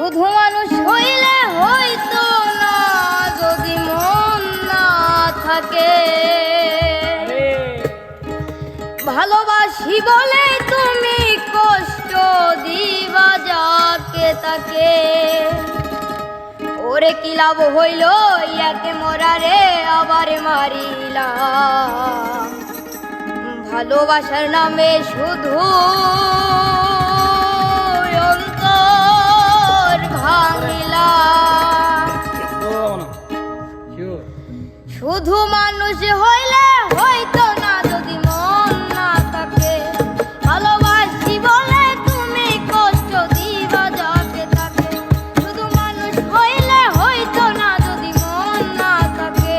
শুধু মানুষ হইলে হইতো না যদি মন না থাকে। ভালোবাসি বলে তুমি কষ্ট দিবা যাকে তাকে। ওরে কি লাভ হইল ইয়াকে মরারে আবার মারিলা। ভালোবাসার নামে শুধু অন্তর ভাঙিলা। শুধু মানুষ হইলে হইতো না যদি মন না থাকে। ভালোবাসি বলে তুমি কষ্ট দিবা যাকে তাকে। শুধু মানুষ হইলে হইতো না যদি মন না থাকে।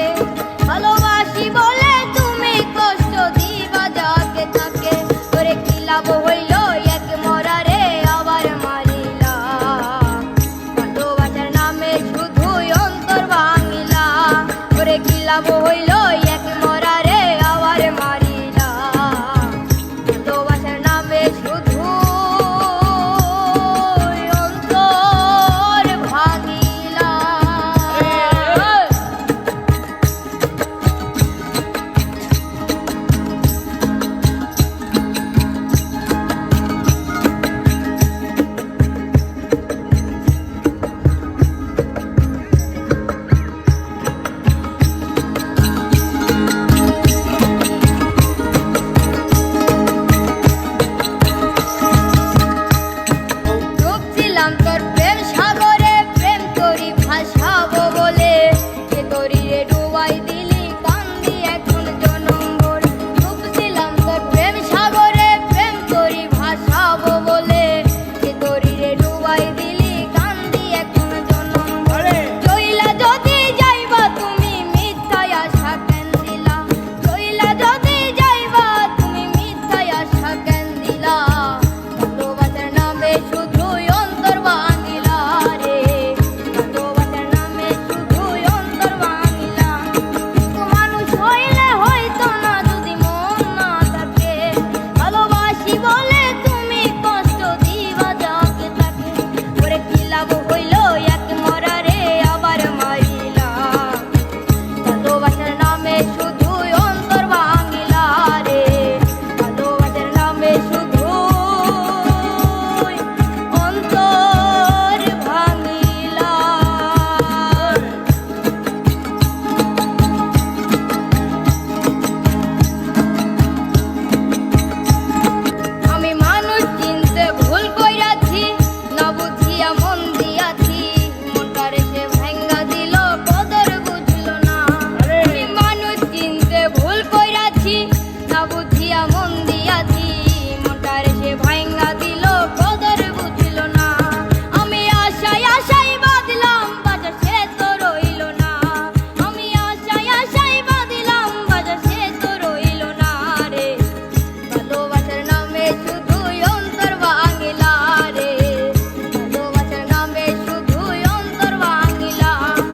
ভালোবাসি বলে তুমি কষ্ট দিবা যাকে তাকে। ওরে কি লাভ হইল এক মরারে আবার মারিলা। ভালোবাসার নামে শুধুই অন্তর ভাঙিলা। ওরে কি লাভ